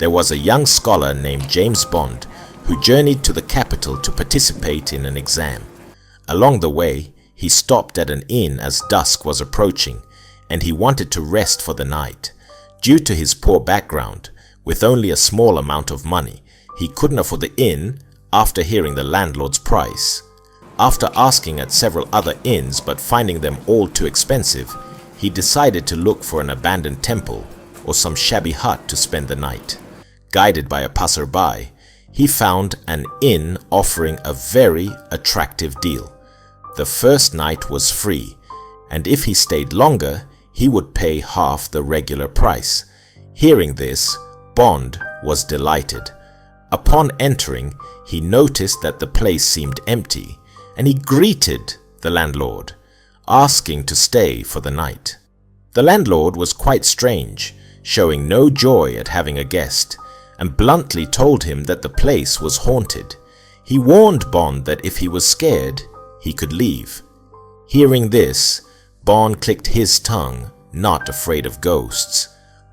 there was a young scholar named James Bond who journeyed to the capital to participate in an exam. Along the way, he stopped at an inn as dusk was approaching, and he wanted to rest for the night. Due to his poor background, with only a small amount of money, he couldn't afford the inn after hearing the landlord's price. After asking at several other inns but finding them all too expensive, he decided to look for an abandoned temple or some shabby hut to spend the night. Guided by a passerby, he found an inn offering a very attractive deal. The first night was free, and if he stayed longer, he would pay half the regular price. Hearing this, Bond was delighted. Upon entering, he noticed that the place seemed empty, and he greeted the landlord, asking to stay for the night. The landlord was quite strange, showing no joy at having a guest, and bluntly told him that the place was haunted. He warned Bond that if he was scared, he could leave. Hearing this, Bond clicked his tongue, not afraid of ghosts.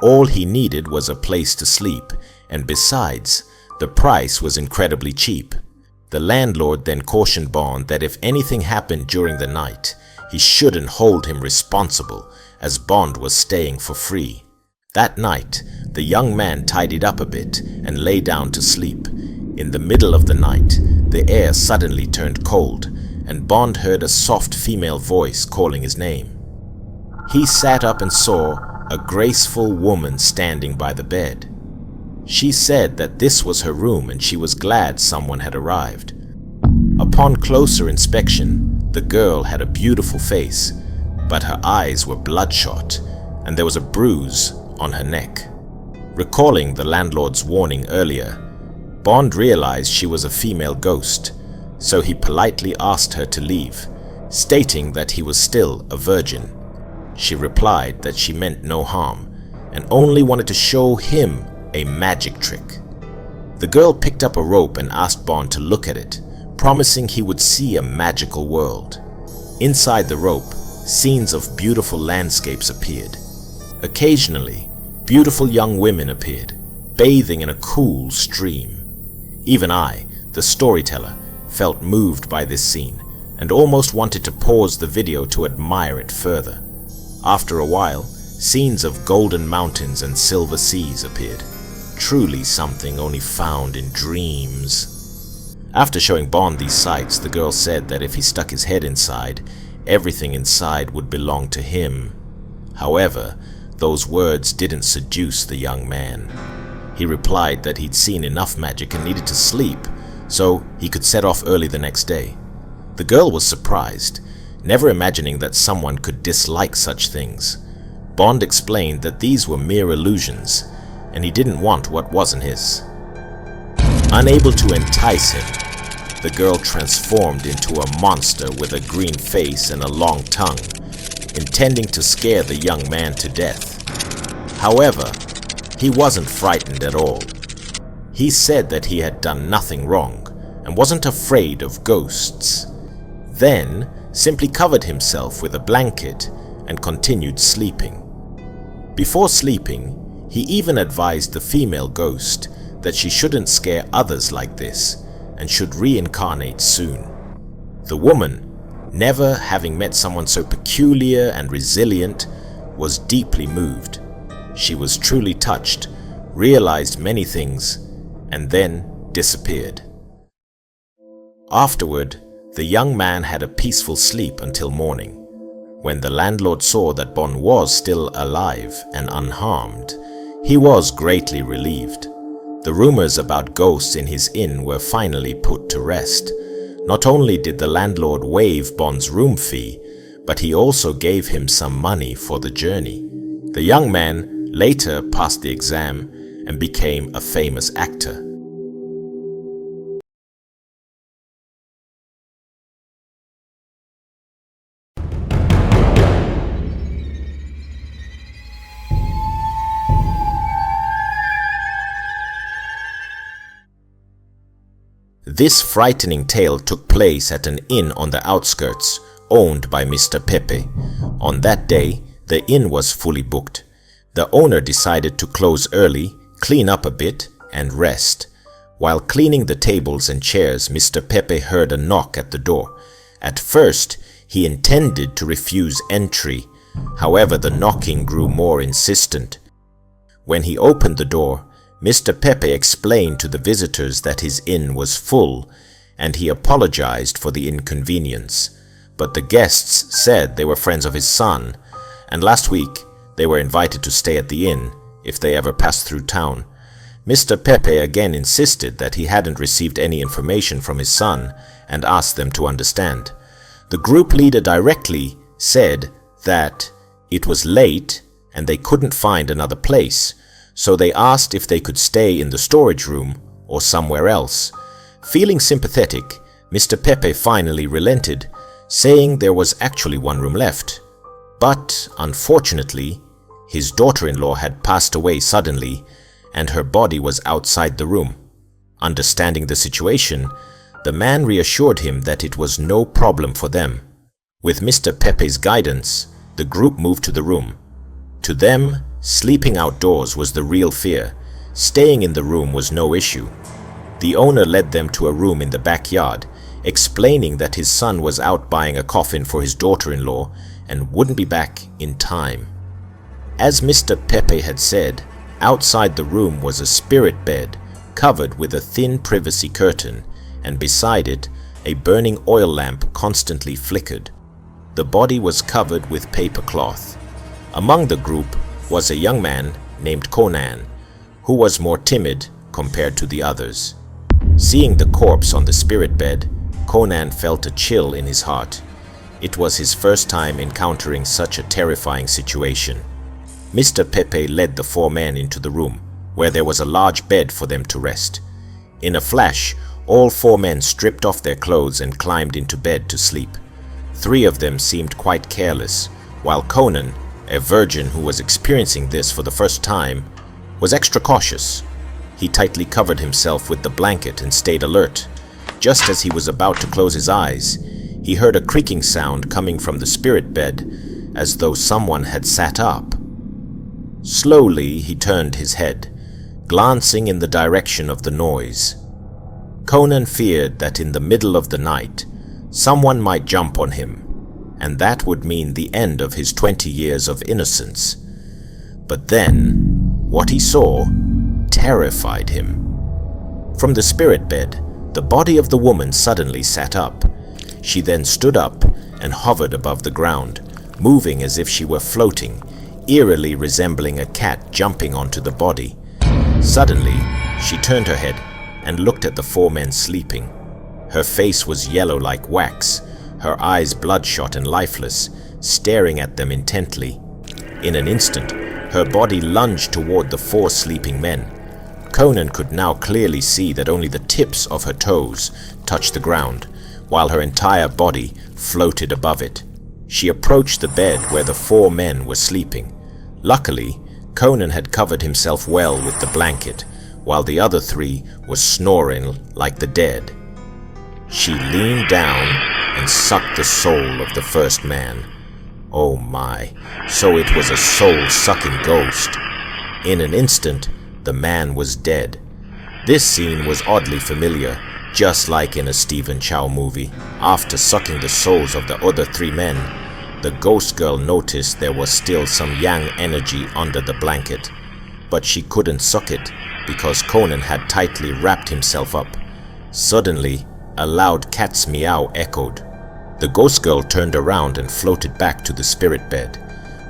All he needed was a place to sleep, and besides, the price was incredibly cheap. The landlord then cautioned Bond that if anything happened during the night, he shouldn't hold him responsible, as Bond was staying for free. That night, the young man tidied up a bit and lay down to sleep. In the middle of the night, the air suddenly turned cold, and Bond heard a soft female voice calling his name. He sat up and saw a graceful woman standing by the bed. She said that this was her room and she was glad someone had arrived. Upon closer inspection, the girl had a beautiful face, but her eyes were bloodshot and there was a bruise on her neck. Recalling the landlord's warning earlier, Bond realized she was a female ghost, so he politely asked her to leave, stating that he was still a virgin. She replied that she meant no harm and only wanted to show him a magic trick. The girl picked up a rope and asked Bond to look at it, promising he would see a magical world. Inside the rope, scenes of beautiful landscapes appeared. Occasionally, beautiful young women appeared, bathing in a cool stream. Even I, the storyteller, felt moved by this scene and almost wanted to pause the video to admire it further. After a while, scenes of golden mountains and silver seas appeared, truly something only found in dreams. After showing Bond these sights, the girl said that if he stuck his head inside, everything inside would belong to him. However, those words didn't seduce the young man. He replied that he'd seen enough magic and needed to sleep, so he could set off early the next day. The girl was surprised, never imagining that someone could dislike such things. Bond explained that these were mere illusions, and he didn't want what wasn't his. Unable to entice him, the girl transformed into a monster with a green face and a long tongue, intending to scare the young man to death. However, he wasn't frightened at all. He said that he had done nothing wrong and wasn't afraid of ghosts. Then, simply covered himself with a blanket and continued sleeping. Before sleeping, he even advised the female ghost that she shouldn't scare others like this and should reincarnate soon. The woman, never having met someone so peculiar and resilient, was deeply moved. She was truly touched, realized many things, and then disappeared. Afterward, the young man had a peaceful sleep until morning. When the landlord saw that Bond was still alive and unharmed, he was greatly relieved. The rumors about ghosts in his inn were finally put to rest. Not only did the landlord waive Bond's room fee, but he also gave him some money for the journey. The young man later passed the exam and became a famous actor. This frightening tale took place at an inn on the outskirts, owned by Mr. Pepe. On that day, the inn was fully booked. The owner decided to close early, clean up a bit, and rest. While cleaning the tables and chairs, Mr. Pepe heard a knock at the door. At first, he intended to refuse entry. However, the knocking grew more insistent. When he opened the door, Mr. Pepe explained to the visitors that his inn was full, and he apologized for the inconvenience. But the guests said they were friends of his son, and last week they were invited to stay at the inn if they ever passed through town. Mr. Pepe again insisted that he hadn't received any information from his son and asked them to understand. The group leader directly said that it was late and they couldn't find another place, so they asked if they could stay in the storage room or somewhere else. Feeling sympathetic, Mr. Pepe finally relented, saying there was actually one room left. But unfortunately, his daughter-in-law had passed away suddenly and her body was outside the room. Understanding the situation, the man reassured him that it was no problem for them. With Mr. Pepe's guidance, the group moved to the room. To them, sleeping outdoors was the real fear. Staying in the room was no issue. The owner led them to a room in the backyard, explaining that his son was out buying a coffin for his daughter-in-law and wouldn't be back in time. As Mr. Pepe had said, outside the room was a spirit bed covered with a thin privacy curtain, and beside it, a burning oil lamp constantly flickered. The body was covered with paper cloth. Among the group was a young man named Conan, who was more timid compared to the others. Seeing the corpse on the spirit bed, Conan felt a chill in his heart. It was his first time encountering such a terrifying situation. Mr. Pepe led the four men into the room, where there was a large bed for them to rest. In a flash, all four men stripped off their clothes and climbed into bed to sleep. Three of them seemed quite careless, while Conan, a virgin who was experiencing this for the first time, was extra cautious. He tightly covered himself with the blanket and stayed alert. Just as he was about to close his eyes, he heard a creaking sound coming from the spirit bed, as though someone had sat up. Slowly he turned his head, glancing in the direction of the noise. Conan feared that in the middle of the night, someone might jump on him, and that would mean the end of his 20 years of innocence. But then, what he saw terrified him. From the spirit bed, the body of the woman suddenly sat up. She then stood up and hovered above the ground, moving as if she were floating, eerily resembling a cat jumping onto the body. Suddenly, she turned her head and looked at the four men sleeping. Her face was yellow like wax, her eyes bloodshot and lifeless, staring at them intently. In an instant, her body lunged toward the four sleeping men. Conan could now clearly see that only the tips of her toes touched the ground, while her entire body floated above it. She approached the bed where the four men were sleeping. Luckily, Conan had covered himself well with the blanket, while the other three were snoring like the dead. She leaned down and sucked the soul of the first man. Oh my, so it was a soul-sucking ghost. In an instant, the man was dead. This scene was oddly familiar, just like in a Stephen Chow movie. After sucking the souls of the other three men, the ghost girl noticed there was still some yang energy under the blanket, but she couldn't suck it because Conan had tightly wrapped himself up. Suddenly, a loud cat's meow echoed. The ghost girl turned around and floated back to the spirit bed.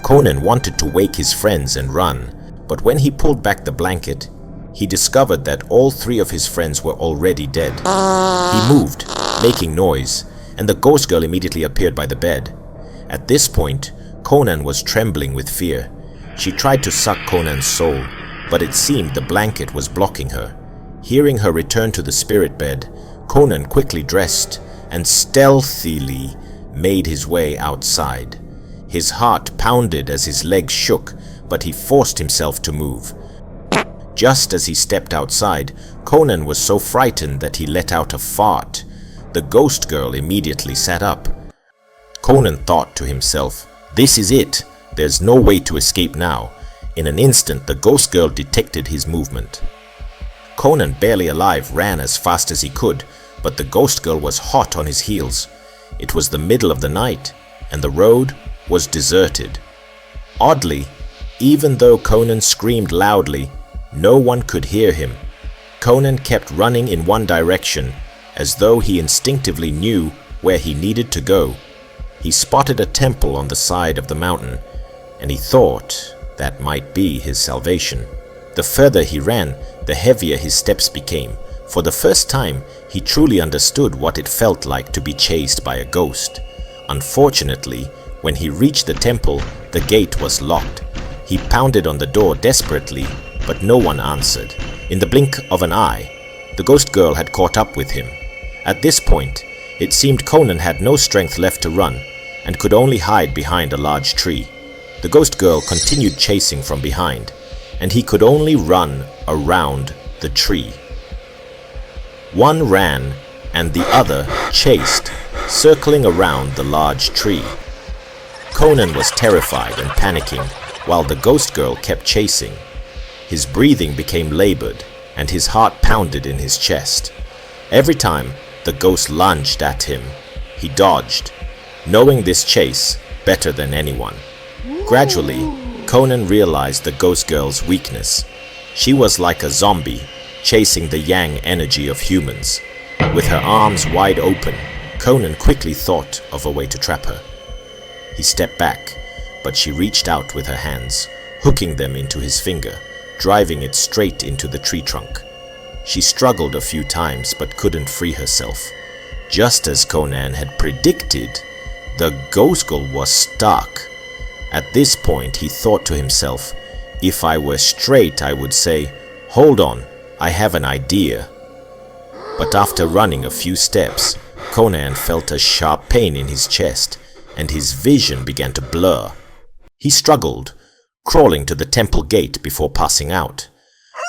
Conan wanted to wake his friends and run, but when he pulled back the blanket, he discovered that all three of his friends were already dead. He moved, making noise, and the ghost girl immediately appeared by the bed. At this point, Conan was trembling with fear. She tried to suck Conan's soul, but it seemed the blanket was blocking her. Hearing her return to the spirit bed, Conan quickly dressed and stealthily made his way outside. His heart pounded as his legs shook, but he forced himself to move. Just as he stepped outside, Conan was so frightened that he let out a fart. The ghost girl immediately sat up. Conan thought to himself, "This is it. There's no way to escape now. In an instant, the ghost girl detected his movement. Conan, barely alive, ran as fast as he could, but the ghost girl was hot on his heels. It was the middle of the night, and the road was deserted. Oddly, even though Conan screamed loudly, no one could hear him. Conan kept running in one direction, as though he instinctively knew where he needed to go. He spotted a temple on the side of the mountain, and he thought that might be his salvation. The further he ran, the heavier his steps became. For the first time, he truly understood what it felt like to be chased by a ghost. Unfortunately, when he reached the temple, the gate was locked. He pounded on the door desperately, but no one answered. In the blink of an eye, the ghost girl had caught up with him. At this point, it seemed Conan had no strength left to run and could only hide behind a large tree. The ghost girl continued chasing from behind, and he could only run around the tree. One ran and the other chased, circling around the large tree. Conan was terrified and panicking while the ghost girl kept chasing. His breathing became labored and his heart pounded in his chest. Every time the ghost lunged at him, he dodged, knowing this chase better than anyone. Gradually, Conan realized the ghost girl's weakness. She was like a zombie, chasing the yang energy of humans. With her arms wide open, Conan quickly thought of a way to trap her. He stepped back, but she reached out with her hands, hooking them into his finger, driving it straight into the tree trunk. She struggled a few times but couldn't free herself. Just as Conan had predicted, the ghost girl was stuck. At this point, he thought to himself, if I were straight, I would say, "Hold on, I have an idea." But after running a few steps, Conan felt a sharp pain in his chest, and his vision began to blur. He struggled, crawling to the temple gate before passing out.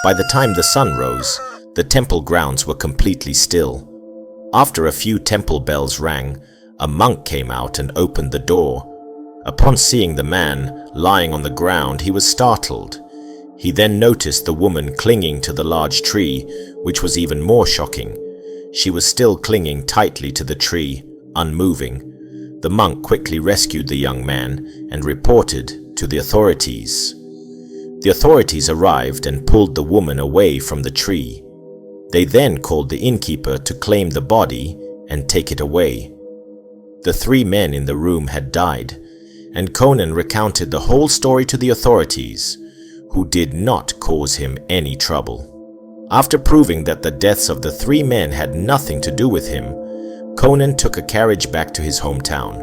By the time the sun rose, the temple grounds were completely still. After a few temple bells rang, a monk came out and opened the door. Upon seeing the man lying on the ground, he was startled. He then noticed the woman clinging to the large tree, which was even more shocking. She was still clinging tightly to the tree, unmoving. The monk quickly rescued the young man and reported to the authorities. The authorities arrived and pulled the woman away from the tree. They then called the innkeeper to claim the body and take it away. The 3 men in the room had died, and Conan recounted the whole story to the authorities, who did not cause him any trouble. After proving that the deaths of the 3 men had nothing to do with him, Conan took a carriage back to his hometown.